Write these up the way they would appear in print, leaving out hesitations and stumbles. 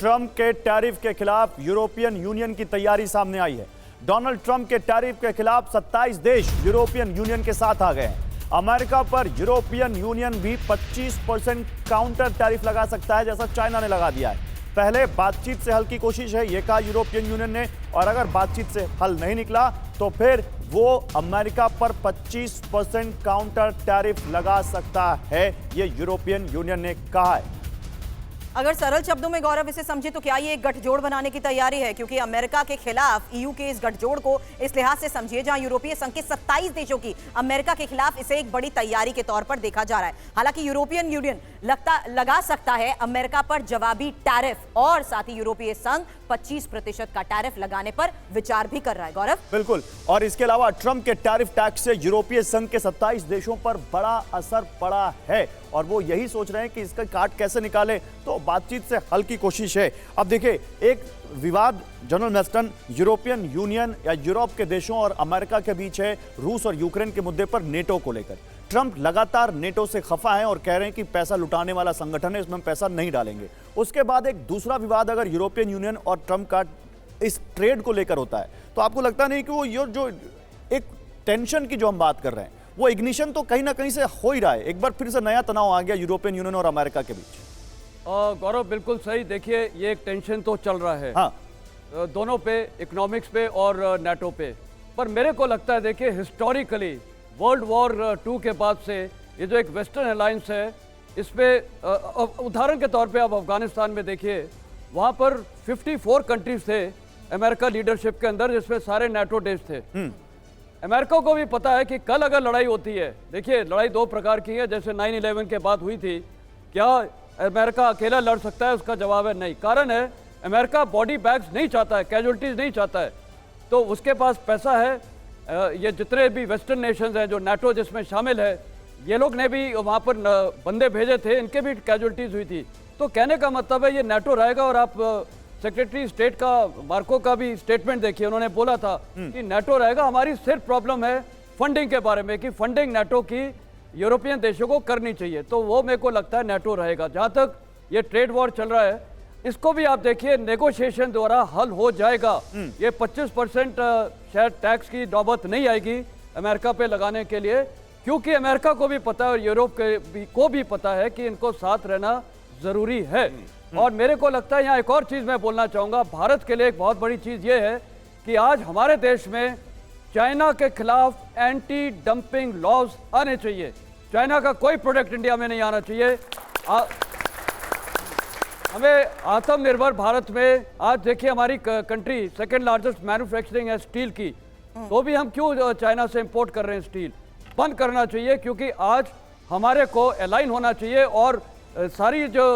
Trump के tariff के खिलाफ यूरोपियन यूनियन की तैयारी सामने आई है। डोनाल्ड ट्रंप के टैरिफ के खिलाफ 27 देश यूरोपियन यूनियन के साथ आ गए हैं। अमेरिका पर यूरोपियन यूनियन भी 25% काउंटर टैरिफ लगा सकता है, जैसा चाइना ने लगा दिया है। पहले बातचीत से हल की कोशिश है, यह कहा यूरोपियन यूनियन ने, और अगर बातचीत से हल नहीं निकला तो फिर वो अमेरिका पर 25% काउंटर टैरिफ लगा सकता है, यह यूरोपियन यूनियन ने कहा है। अगर सरल शब्दों में गौरव इसे समझे तो क्या ये एक गठजोड़ बनाने की तैयारी है? क्योंकि अमेरिका के खिलाफ ईयू के इस गठजोड़ को इस लिहाज से समझिए जहां यूरोपीय संघ के 27 देशों की अमेरिका के खिलाफ इसे एक बड़ी तैयारी के तौर पर देखा जा रहा है। हालांकि यूरोपियन यूनियन लगा सकता है अमेरिका पर जवाबी टैरिफ, और साथ ही यूरोपीय संघ 25% का टैरिफ लगाने पर विचार भी कर रहा है। गौरव, बिल्कुल, और इसके अलावा ट्रंप के टैरिफ टैक्स से यूरोपीय संघ के 27 देशों पर बड़ा असर पड़ा है और वो यही सोच रहे हैं कि इसका काट कैसे निकाले, तो बातचीत से हल की कोशिश है। अब देखिए, एक विवाद जनरल मेस्टन यूरोपियन यूनियन या यूरोप के देशों और अमेरिका के बीच है, रूस और यूक्रेन के मुद्दे पर नेटो को लेकर। ट्रंप लगातार नेटो से खफा हैं और कह रहे हैं कि पैसा लुटाने वाला संगठन है, इसमें हम पैसा नहीं डालेंगे। उसके बाद एक दूसरा विवाद अगर यूरोपियन यूनियन और ट्रंप का इस ट्रेड को लेकर होता है, तो आपको लगता नहीं कि वो ये जो एक टेंशन की जो हम बात कर रहे हैं, वो इग्निशन तो कहीं ना कहीं से हो ही रहा है। एक बार फिर से नया तनाव आ गया यूरोपियन यूनियन और अमेरिका के बीच। गौरव, बिल्कुल सही। देखिए, ये एक टेंशन तो चल रहा है, हाँ, दोनों पे, इकोनॉमिक्स पे और नेटो पे। पर मेरे को लगता है, देखिए, हिस्टोरिकली वर्ल्ड वॉर 2 के बाद से ये जो एक वेस्टर्न अलायंस है, इसमें उदाहरण के तौर पे आप अफगानिस्तान में देखिए, वहाँ पर 54 कंट्रीज थे अमेरिका लीडरशिप के अंदर, जिसमें सारे नेटो देश थे। अमेरिका को भी पता है कि कल अगर लड़ाई होती है, देखिए लड़ाई 2 प्रकार की है, जैसे 9/11 के बाद हुई थी। क्या अमेरिका अकेला लड़ सकता है? उसका जवाब है नहीं। कारण है, अमेरिका बॉडी बैग्स नहीं चाहता है, कैजुअल्टीज नहीं चाहता है, तो उसके पास पैसा है। ये जितने भी वेस्टर्न नेशंस हैं जो नाटो जिसमें शामिल है, ये लोग ने भी वहाँ पर बंदे भेजे थे, इनके भी कैजुअल्टीज हुई थी। तो कहने का मतलब है ये नाटो रहेगा। और आप सेक्रेटरी स्टेट का मार्को का भी स्टेटमेंट देखिए, उन्होंने बोला था कि नाटो रहेगा। हमारी सिर्फ प्रॉब्लम है फंडिंग के बारे में, कि फंडिंग नाटो की यूरोपियन देशों को करनी चाहिए, तो वो मेरे को लगता है नाटो रहेगा। जहाँ तक ये ट्रेड वॉर चल रहा है, इसको भी आप देखिए नेगोशिएशन द्वारा हल हो जाएगा। ये 25% शायद टैक्स की नौबत नहीं आएगी अमेरिका पे लगाने के लिए, क्योंकि अमेरिका को भी पता है और यूरोप को भी पता है कि इनको साथ रहना जरूरी है। और मेरे को लगता है यहाँ एक और चीज मैं बोलना चाहूंगा, भारत के लिए एक बहुत बड़ी चीज ये है कि आज हमारे देश में चाइना के खिलाफ एंटी डंपिंग लॉज आने चाहिए। चाइना का कोई प्रोडक्ट इंडिया में नहीं आना चाहिए। हमें आत्मनिर्भर भारत में, आज देखिए हमारी कंट्री सेकंड लार्जेस्ट मैन्युफैक्चरिंग है स्टील की, तो भी हम क्यों चाइना से इंपोर्ट कर रहे हैं? स्टील बंद करना चाहिए, क्योंकि आज हमारे को अलाइन होना चाहिए। और सारी जो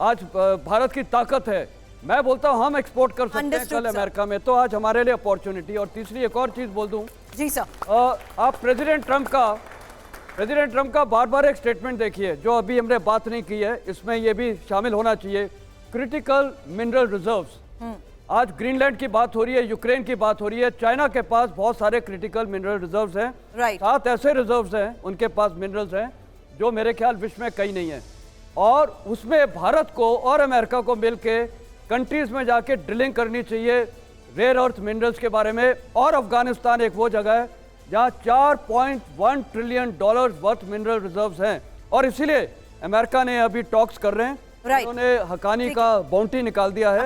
आज भारत की ताकत है, मैं बोलता हूं हम एक्सपोर्ट कर सकते हैं कल अमेरिका में, तो आज हमारे लिए अपॉर्चुनिटी। और तीसरी एक और चीज बोल दूं जी सर, आप प्रेसिडेंट ट्रंप का बार बार एक स्टेटमेंट देखिए, जो अभी हमने बात नहीं की है, इसमें यह भी शामिल होना चाहिए, क्रिटिकल मिनरल रिजर्व्स। आज ग्रीनलैंड की बात हो रही है, यूक्रेन की बात हो रही है, चाइना के पास बहुत सारे क्रिटिकल मिनरल रिजर्व्स हैं। 7 ऐसे रिजर्व्स हैं उनके पास, मिनरल्स हैं, जो मेरे ख्याल विश्व में कहीं नहीं है। और उसमें भारत को और अमेरिका को मिलके कंट्रीज में जाके ड्रिलिंग करनी चाहिए रेयर अर्थ मिनरल्स के बारे में। और अफगानिस्तान एक वो जगह है जहां $4.1 ट्रिलियन वर्थ मिनरल रिजर्व्स हैं, और इसीलिए अमेरिका ने अभी टॉक्स कर रहे हैं। उन्होंने हकानी का बाउंटी निकाल दिया है।